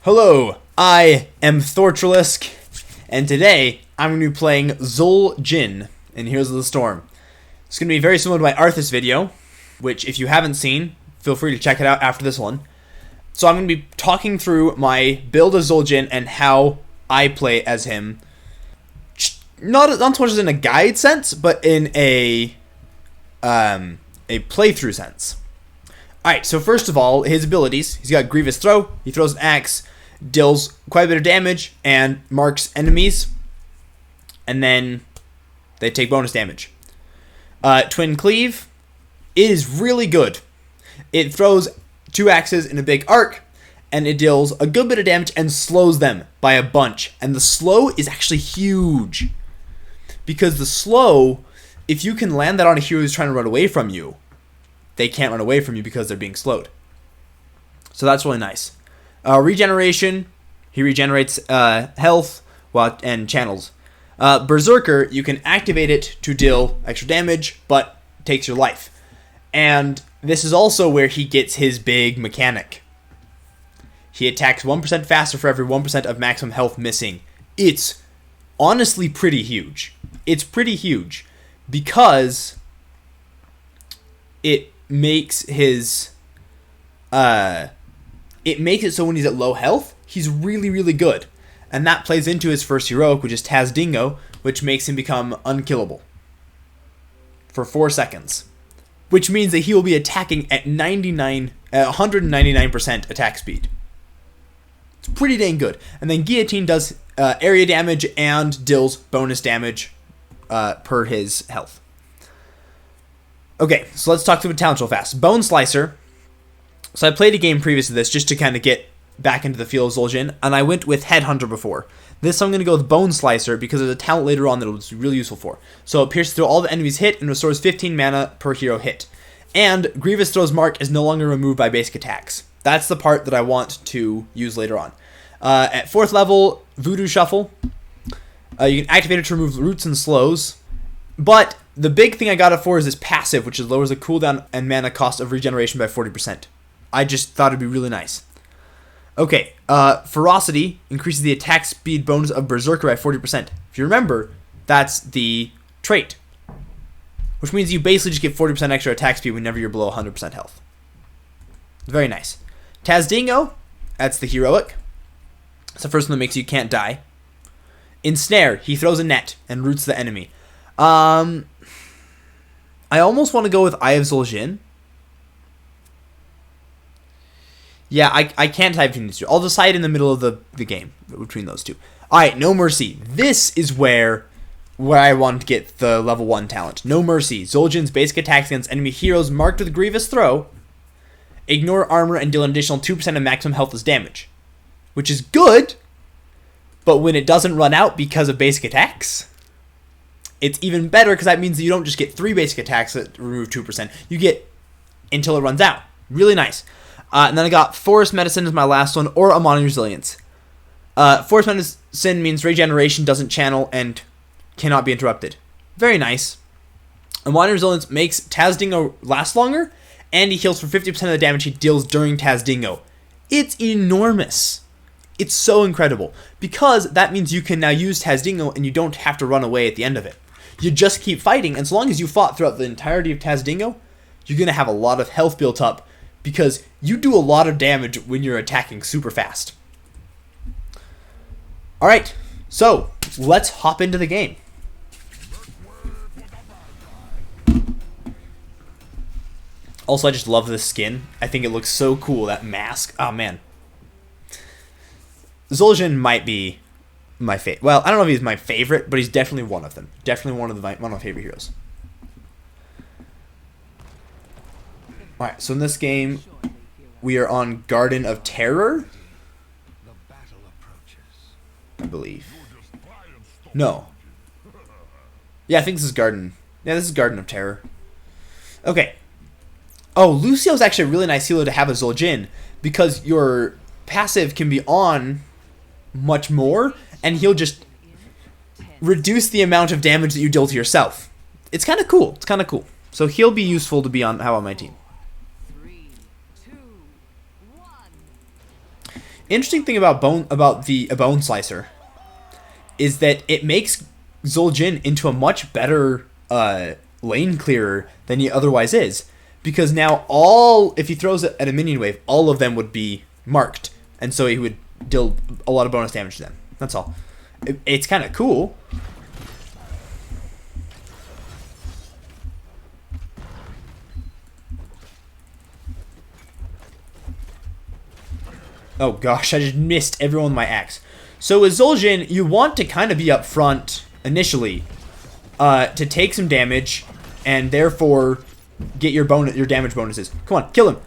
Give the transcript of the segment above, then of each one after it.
Hello, I am Thortrilisk, and today I'm going to be playing Zul'Jin in Heroes of the Storm. It's going to be very similar to my Arthas video, which if you haven't seen, feel free to check it out after this one. So I'm going to be talking through my build as Zul'Jin and how I play as him. Not so much as in a guide sense, but in a playthrough sense. Alright, so first of all, his abilities. He's got Grievous Throw, he throws an axe, deals quite a bit of damage, and marks enemies, and then they take bonus damage. Twin Cleave is really good. It throws two axes in a big arc, and it deals a good bit of damage and slows them by a bunch. And the slow is actually huge, because the slow, if you can land that on a hero who's trying to run away from you, they can't run away from you because they're being slowed. So that's really nice. Regeneration, he regenerates health and channels. Berserker, you can activate it to deal extra damage, but takes your life. And this is also where he gets his big mechanic. He attacks 1% faster for every 1% of maximum health missing. It's honestly pretty huge. It's pretty huge because it makes his it makes it so when he's at low health, he's really, really good. And that plays into his first heroic, which is Taz Dingo, which makes him become unkillable for 4 seconds. Which means that he will be attacking at 199% attack speed. It's pretty dang good. And then Guillotine does area damage and deals bonus damage per his health. Okay, so let's talk through the talents real fast. Bone Slicer. So I played a game previous to this just to kind of get back into the feel of Zul'Jin, and I went with Headhunter before. This I'm going to go with Bone Slicer because there's a talent later on that it's really useful for. So it pierces through all the enemies hit and restores 15 mana per hero hit. And Grievous Throw's mark is no longer removed by basic attacks. That's the part that I want to use later on. At 4th level, Voodoo Shuffle. You can activate it to remove roots and slows. But the big thing I got it for is this passive, which lowers the cooldown and mana cost of regeneration by 40%. I just thought it'd be really nice. Okay, Ferocity increases the attack speed bonus of Berserker by 40%. If you remember, that's the trait, which means you basically just get 40% extra attack speed whenever you're below 100% health. Very nice. Taz Dingo, that's the heroic. It's the first one that makes you can't die. Ensnare, he throws a net and roots the enemy. I almost want to go with Eye of Zul'Jin. Yeah, I can't type between these two. I'll decide in the middle of the game between those two. Alright, No Mercy. This is where I want to get the level 1 talent. No Mercy. Zul'Jin's basic attacks against enemy heroes marked with Grievous Throw ignore armor and deal an additional 2% of maximum health as damage. Which is good, but when it doesn't run out because of basic attacks, it's even better because that means that you don't just get 3 basic attacks that remove 2%. You get until it runs out. Really nice. And then I got Forest Medicine as my last one, or Amani Resilience. Forest Medicine means regeneration doesn't channel and cannot be interrupted. Very nice. Amani Resilience makes Taz Dingo last longer, and he heals for 50% of the damage he deals during Taz Dingo. It's enormous. It's so incredible, because that means you can now use Taz Dingo and you don't have to run away at the end of it. You just keep fighting, and as long as you fought throughout the entirety of Taz Dingo, you're going to have a lot of health built up, because you do a lot of damage when you're attacking super fast. Alright, so let's hop into the game. Also, I just love this skin. I think it looks so cool, that mask. Oh, man. Zul'Jin might be my favorite. Well, I don't know if he's my favorite, but he's definitely one of them. Definitely one of my favorite heroes. Alright, so in this game, we are on Garden of Terror, I believe. No. Yeah, I think this is Garden. Yeah, this is Garden of Terror. Okay. Oh, Lucio's actually a really nice healer to have as Zul'Jin, because your passive can be on much more, and he'll just reduce the amount of damage that you deal to yourself. It's kind of cool. It's kind of cool. So he'll be useful to be on my team. interesting thing about a bone slicer is that it makes Zul'Jin into a much better lane clearer than he otherwise is, because now if he throws it at a minion wave, all of them would be marked, and so he would deal a lot of bonus damage to them. That's all. It's kind of cool. Oh gosh, I just missed everyone with my axe. So with Zul'Jin, you want to kind of be up front initially to take some damage and therefore get your damage bonuses. Come on, kill him.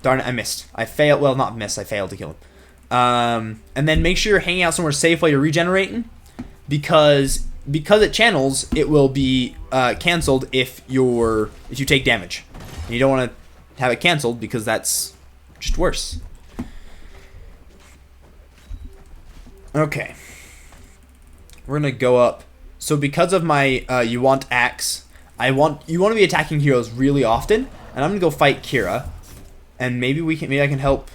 Darn it, I missed. I failed. Well, not missed. I failed to kill him. And then make sure you're hanging out somewhere safe while you're regenerating, because it channels, it will be canceled if you take damage. And you don't want to have it canceled because that's just worse. Okay, we're gonna go up. So because of my you want axe, you want to be attacking heroes really often, and I'm gonna go fight Kira, and maybe I can help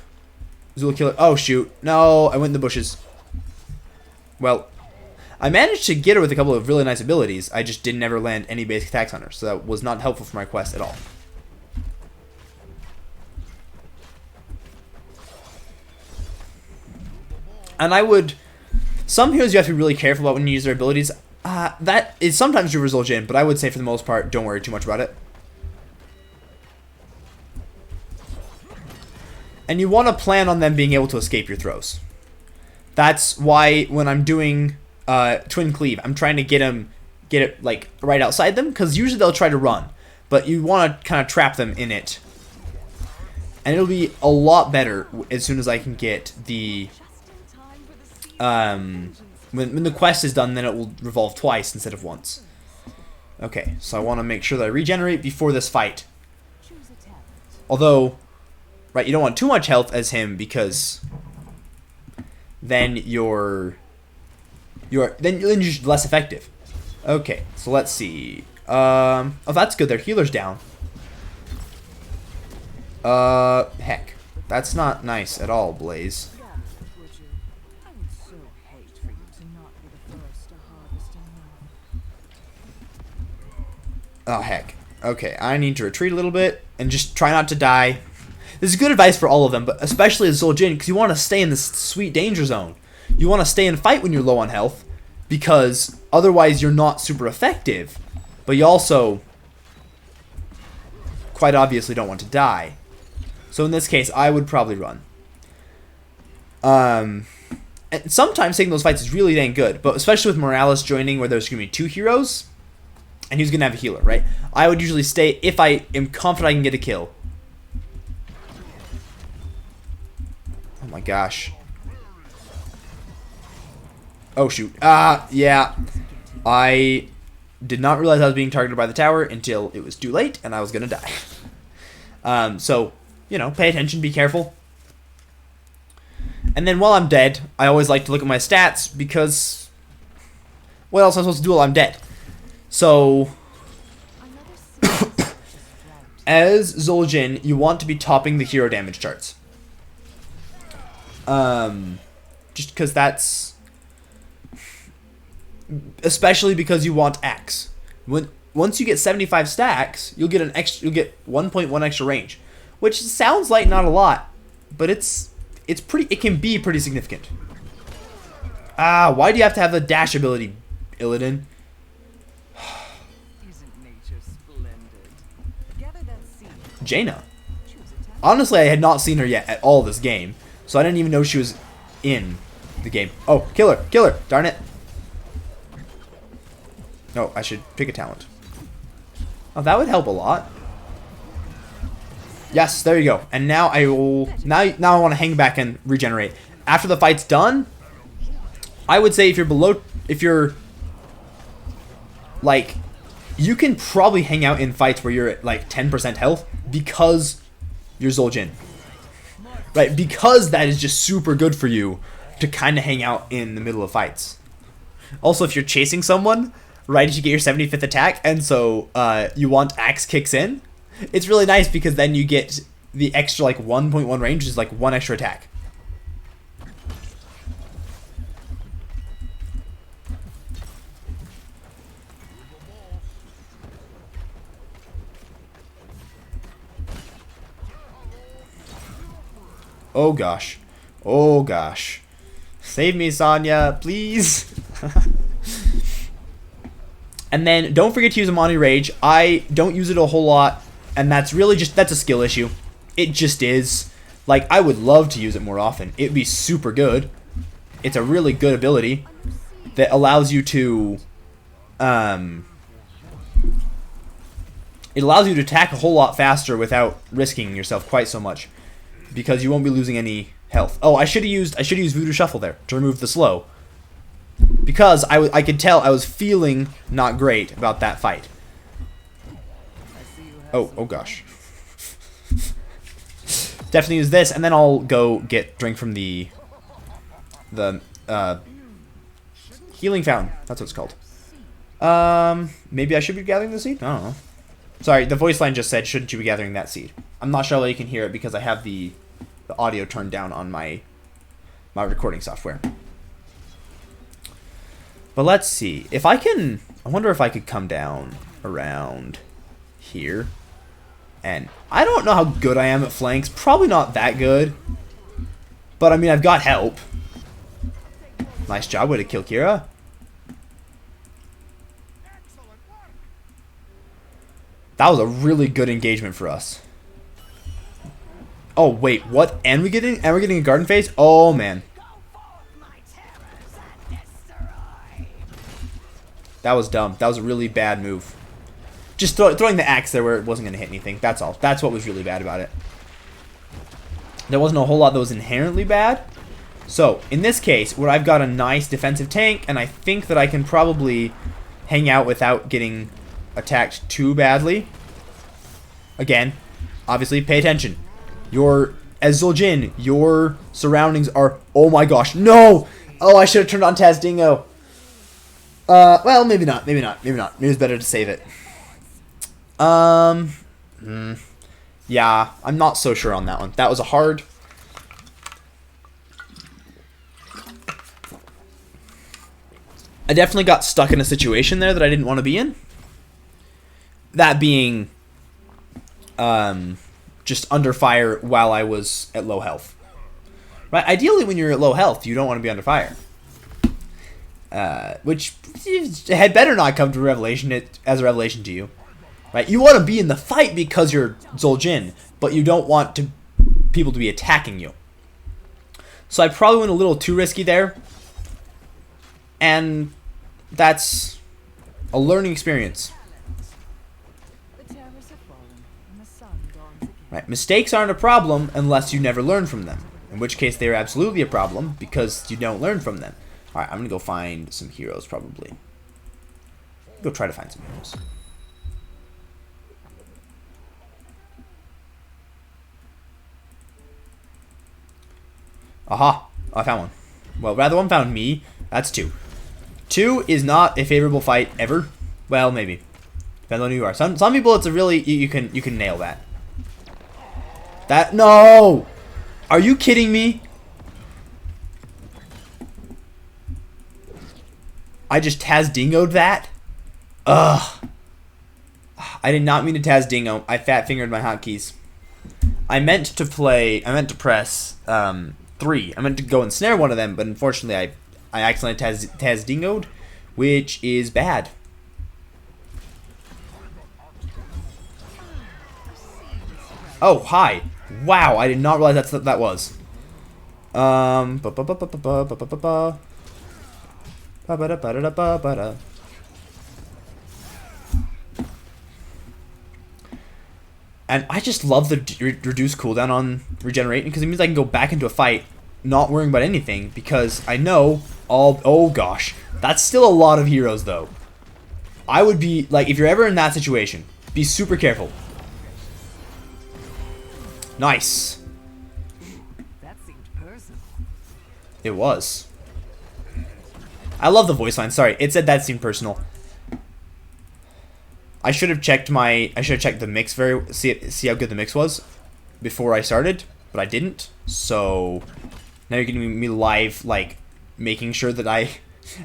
Zul kill it. Oh shoot, no, I went in the bushes. Well, I managed to get her with a couple of really nice abilities. I just didn't ever land any basic attacks on her, so that was not helpful for my quest at all. And some heroes you have to be really careful about when you use their abilities. That is sometimes true for Zul'Jin, but I would say for the most part, don't worry too much about it. And you want to plan on them being able to escape your throws. That's why when I'm doing Twin Cleave, I'm trying to get it like right outside them, because usually they'll try to run, but you want to kind of trap them in it. And it'll be a lot better as soon as I can get the when the quest is done, then it will revolve twice instead of once. Okay, so I want to make sure that I regenerate before this fight. Although, right, you don't want too much health as him, because then you're just less effective. Okay, so let's see. Oh, that's good. Their healer's down. Heck, that's not nice at all, Blaze. Oh, heck. Okay, I need to retreat a little bit and just try not to die. This is good advice for all of them, but especially as Zul'Jin, because you want to stay in this sweet danger zone. You want to stay and fight when you're low on health, because otherwise you're not super effective. But you also, quite obviously, don't want to die. So in this case, I would probably run. And sometimes taking those fights is really dang good, but especially with Morales joining where there's going to be 2 heroes, and he's going to have a healer, right? I would usually stay if I am confident I can get a kill. Oh my gosh. Oh shoot. Yeah. I did not realize I was being targeted by the tower until it was too late and I was going to die. So, you know, pay attention, be careful. And then while I'm dead, I always like to look at my stats, because what else am I supposed to do while I'm dead? So, as Zul'Jin, you want to be topping the hero damage charts. Just because that's... Especially because you want axe. Once you get 75 stacks, you'll get 1.1 extra range, which sounds like not a lot, but it can be pretty significant. Why do you have to have the dash ability, Illidan? Jaina. Honestly, I had not seen her yet at all this game, so I didn't even know she was in the game. Oh, kill her! Kill her! Darn it! No, I should pick a talent. Oh, that would help a lot. Yes, there you go. And now I will... Now I want to hang back and regenerate. After the fight's done, I would say if you're like, you can probably hang out in fights where you're at like 10% health, because you're Zul'Jin. Right? Because that is just super good for you to kind of hang out in the middle of fights. Also, if you're chasing someone right as you get your 75th attack, and so you want axe kicks in, it's really nice because then you get the extra like 1.1 range, which is like 1 extra attack. Oh gosh. Oh gosh. Save me, Sonya, please. And then don't forget to use Amani Rage. I don't use it a whole lot, and that's really just, that's a skill issue. It just is. Like, I would love to use it more often. It'd be super good. It's a really good ability that allows you to it allows you to attack a whole lot faster without risking yourself quite so much, because you won't be losing any health. Oh, I should have used Voodoo Shuffle there to remove the slow, because I could tell I was feeling not great about that fight. Oh gosh. Definitely use this, and then I'll go drink from the healing fountain. That's what it's called. Maybe I should be gathering the seed? I don't know. Sorry, the voice line just said, shouldn't you be gathering that seed? I'm not sure that you can hear it because I have the audio turned down on my recording software. But let's see. If I can, I wonder if I could come down around here. And I don't know how good I am at flanks. Probably not that good. But I mean, I've got help. Nice job, way to kill Kira. That was a really good engagement for us. Oh wait, what? And we're getting a garden phase? Oh man. That was dumb. That was a really bad move. Just throwing the axe there where it wasn't going to hit anything. That's all. That's what was really bad about it. There wasn't a whole lot that was inherently bad. So, in this case, where I've got a nice defensive tank, and I think that I can probably hang out without getting attacked too badly. Again, obviously, pay attention. As Zul'Jin, your surroundings are... Oh my gosh, no! Oh, I should have turned on Taz Dingo. Well, maybe not. Maybe it's better to save it. Yeah, I'm not so sure on that one. That was a hard... I definitely got stuck in a situation there that I didn't want to be in. That being just under fire while I was at low health. Right? Ideally, when you're at low health, you don't want to be under fire. Which had better not come to as a revelation to you. Right? You want to be in the fight because you're Zul'Jin, but you don't want people to be attacking you. So I probably went a little too risky there. And that's a learning experience. Right? Mistakes aren't a problem unless you never learn from them. In which case they're absolutely a problem because you don't learn from them. Alright, I'm going to go find some heroes probably. Go try to find some heroes. Aha! Oh, I found one. Well, rather one found me. That's two. 2 is not a favorable fight ever. Well, maybe. Depends on who you are. Some people it's a really you can nail that. No! Are you kidding me? I just Taz Dingo'd that? Ugh. I did not mean to Taz Dingo. I fat fingered my hotkeys. I meant to press 3. I meant to go and snare one of them, but unfortunately I accidentally Taz Dingo'd, which is bad. Oh, hi. Wow, I did not realize that's what that was. And I just love the reduced cooldown on regenerating because it means I can go back into a fight not worrying about anything because I know oh gosh, that's still a lot of heroes though. I would be like, if you're ever in that situation, be super careful. Nice. That seemed personal. It was. I love the voice line. Sorry, it said that seemed personal. I should have checked the mix see how good the mix was before I started, but I didn't. So now you're getting me live, like making sure that I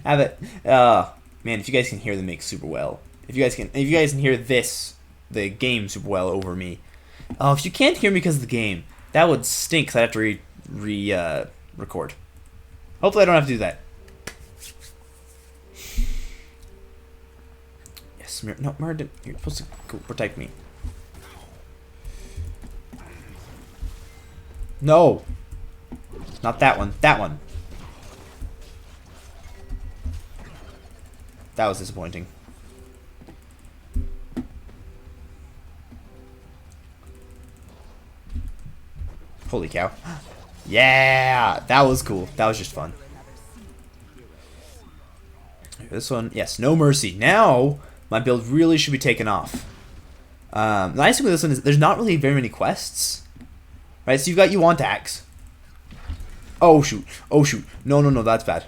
have it. Man, if you guys can hear the mix super well, if you guys can hear the game super well over me. Oh, if you can't hear me because of the game, that would stink. 'Cause I'd have to record. Hopefully I don't have to do that. Yes, no, Mirror, you're supposed to go protect me. No! Not that one. That one. That was disappointing. Holy cow. Yeah! That was cool. That was just fun. This one, yes, no mercy. Now, my build really should be taken off. The nice thing with this one is there's not really very many quests. Right, so you've got You Want Axe. Oh, shoot. Oh, shoot. No, no, no, that's bad.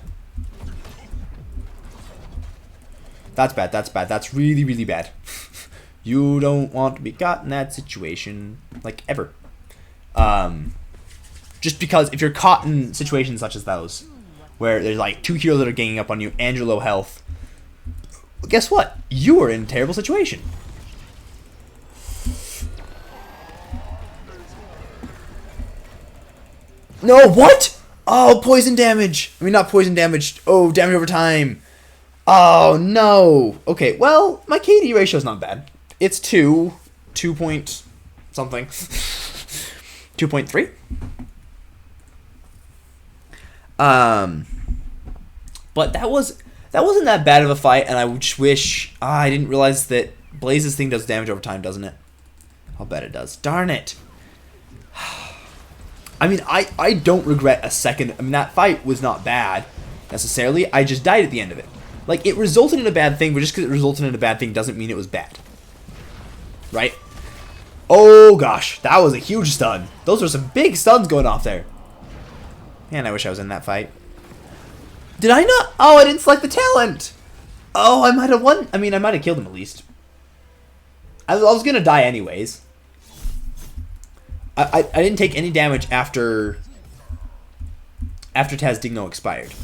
That's bad, that's bad. That's really, really bad. You don't want to be caught in that situation, like, ever. Just because if you're caught in situations such as those, where there's like 2 heroes that are ganging up on you and you're low health, well, guess what? You are in a terrible situation. No, what? Oh, poison damage. I mean, not poison damage. Oh, damage over time. Oh, no. Okay, well, my KD ratio is not bad. It's 2 point something. 2.3. But that wasn't that bad of a fight, and I just wish I didn't realize that Blaze's thing does damage over time, doesn't it? I'll bet it does. Darn it. I mean, I don't regret a second. I mean, that fight was not bad necessarily. I just died at the end of it. Like, it resulted in a bad thing, but just because it resulted in a bad thing doesn't mean it was bad. Right? Oh, gosh. That was a huge stun. Those were some big stuns going off there. Man, I wish I was in that fight. Did I not? Oh, I didn't select the talent. Oh, I might have won. I mean, I might have killed him at least. I was going to die anyways. I didn't take any damage after Taz Digno expired.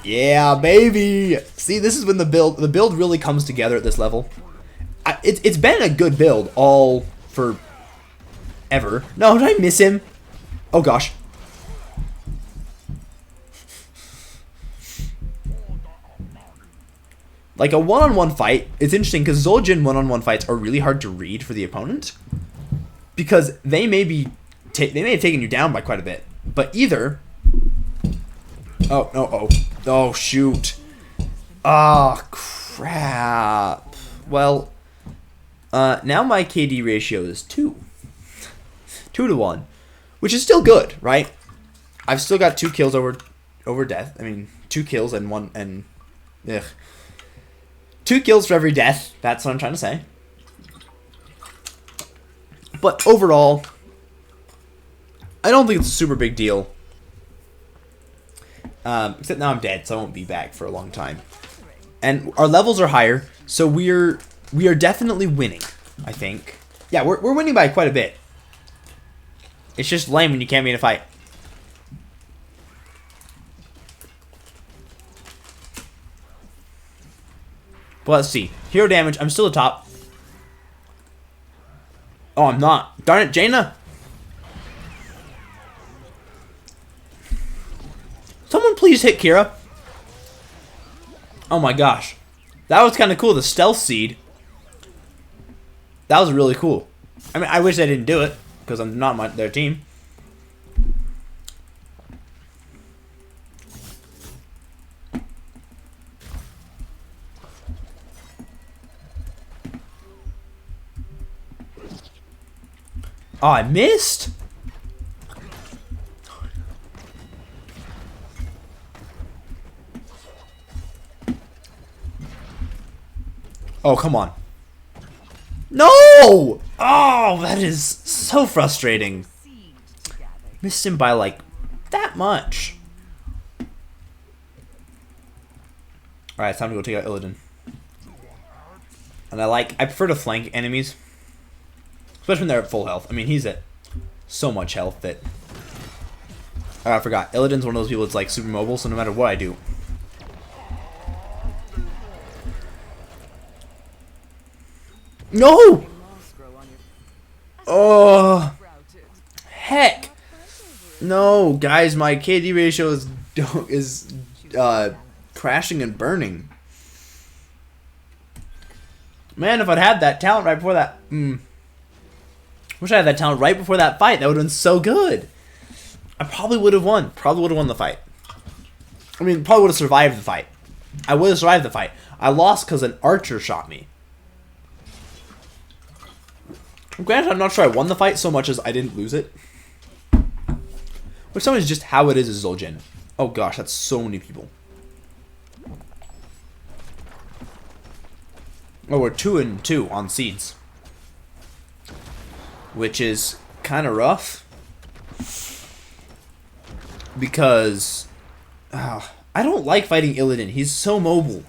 Yeah, baby. See, this is when the build really comes together at this level. It's been a good build all for ever. No, did I miss him? Oh gosh. Like a one-on-one fight, it's interesting because Zul'Jin one-on-one fights are really hard to read for the opponent because they may have taken you down by quite a bit, but either. Oh no! Oh shoot! Oh crap! Well, now my KD ratio is 2 to 1, which is still good, right? I've still got 2 kills over death. I mean, 2 kills and 1 and. Ugh. 2 kills for every death. That's what I'm trying to say. But overall, I don't think it's a super big deal. Except now I'm dead, so I won't be back for a long time. And our levels are higher, so we are definitely winning, I think. Yeah, we're winning by quite a bit. It's just lame when you can't be in a fight. But let's see. Hero damage. I'm still at top. Oh, I'm not. Darn it, Jaina. Someone please hit Kira. Oh my gosh. That was kind of cool. The stealth seed. That was really cool. I mean, I wish I didn't do it because I'm not their team. Oh, I missed? Oh, come on. No! Oh, that is so frustrating. Missed him by, like, that much. Alright, it's time to go take out Illidan. And I prefer to flank enemies. Especially when they're at full health. I mean, he's at so much health that... Oh, I forgot. Illidan's one of those people that's like super mobile, so no matter what I do. No! Oh, Routed. heck. No, guys, my KD ratio is crashing and burning. Man, if I'd had that talent right before that... Wish I had that talent right before that fight. That would have been so good. I probably would have won. Probably would have won the fight. I mean, probably would have survived the fight. I would have survived the fight. I lost because an archer shot me. Granted, I'm not sure I won the fight so much as I didn't lose it. Which sometimes is just how it is as Zul'Jin. Oh gosh, that's so many people. Oh, we're 2-2 on seeds. Which is kind of rough. Because I don't like fighting Illidan. He's so mobile.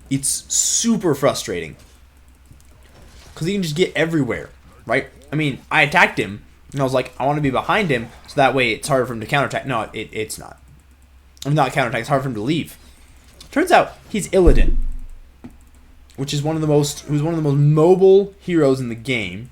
It's super frustrating. Because he can just get everywhere, right? I mean, I attacked him, and I was like, I want to be behind him, so that way it's harder for him to counterattack. No, it's not. I'm not counterattack, it's hard for him to leave. Turns out, he's Illidan. Which is who's one of the most mobile heroes in the game.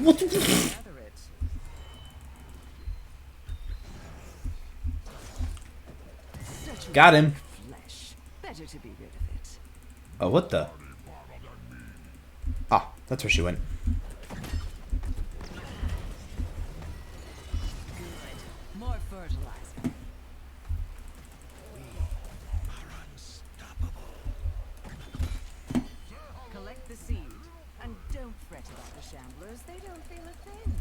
What? Gather it. Such Got him. flesh. Better to be rid of it. Oh, what the? Ah, that's where she went. Good. More fertilizer. Collect the seed. And don't fret about the shamblers. They don't feel a thing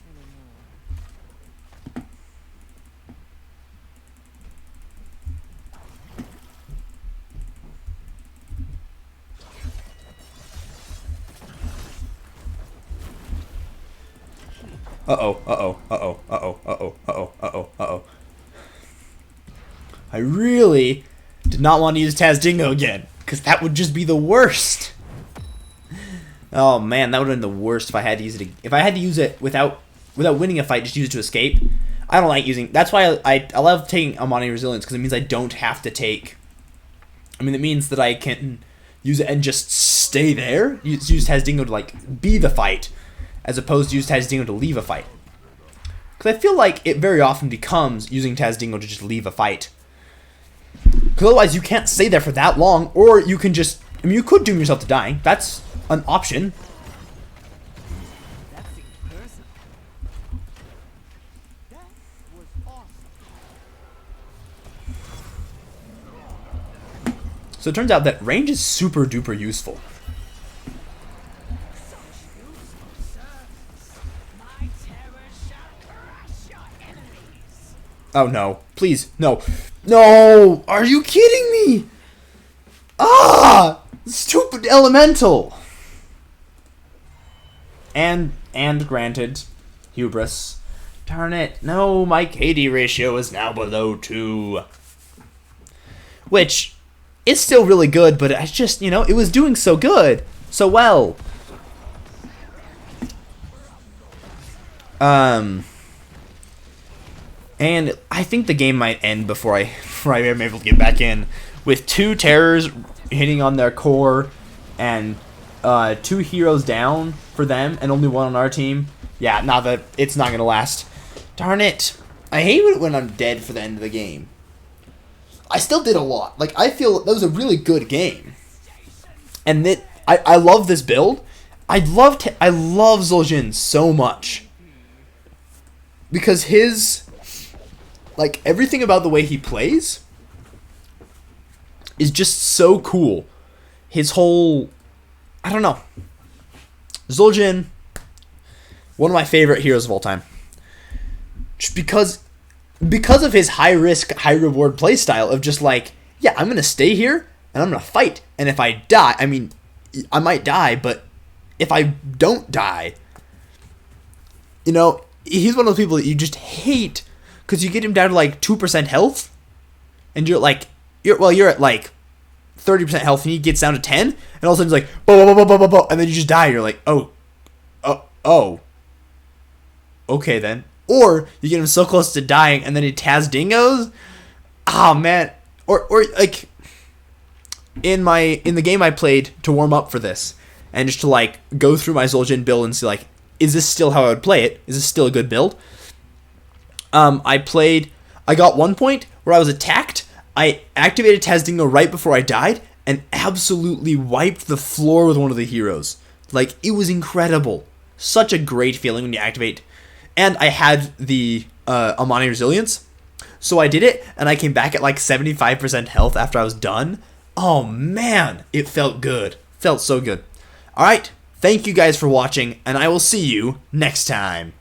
anymore. Uh-oh, uh-oh, uh-oh, uh-oh, uh-oh, uh-oh, uh-oh, uh-oh. I really did not want to use Tazdingo again, because that would just be the worst. Oh man, that would have been the worst if I had to use it. If I had to use it without winning a fight, just use it to escape. I don't like using. That's why I love taking Amani Resilience, because it means I don't have to take. I mean, it means that I can use it and just stay there. Use Tazdingo to like be the fight, as opposed to use Tazdingo to leave a fight. Because I feel like it very often becomes using Tazdingo to just leave a fight. Because otherwise you can't stay there for that long, or you can just... I mean, you could doom yourself to dying. That's an option. That seemed personal. That was awesome. So it turns out that range is super duper useful. My terror shall crush your enemies. Oh no. Please. No. No! Are you kidding me? Ah! Stupid elemental! And granted, hubris. Darn it. No, my KD ratio is now below 2. Which is still really good, but I just, you know, it was doing so good. So well. And I think the game might end before I'm able to get back in. With 2 terrors hitting on their core and 2 heroes down for them and only 1 on our team. Yeah, it's not going to last. Darn it. I hate it when I'm dead for the end of the game. I still did a lot. Like, I feel that was a really good game. And I love this build. I love Zul'Jin so much. Because his... Like, everything about the way he plays is just so cool. His whole... I don't know. Zul'Jin, one of my favorite heroes of all time. Just because of his high-risk, high-reward playstyle of just like, yeah, I'm going to stay here, and I'm going to fight. And if I die, I mean, I might die, but if I don't die, you know, he's one of those people that you just hate. Because you get him down to like 2% health, and you're at like 30% health, and he gets down to 10, and all of a sudden it's like, bo, bo, bo, bo, bo, bo, and then you just die. You're like, oh. okay then. Or you get him so close to dying and then he Taz Dingos. Oh man. Or like in the game I played to warm up for this and just to like go through my Zul'Jin build and see like, is this still how I would play it? Is this still a good build? I got one point where I was attacked. I activated Taz Dingo right before I died and absolutely wiped the floor with one of the heroes. Like, it was incredible. Such a great feeling when you activate. And I had the Amani Resilience. So I did it, and I came back at like 75% health after I was done. Oh man, it felt good. Felt so good. Alright, thank you guys for watching, and I will see you next time.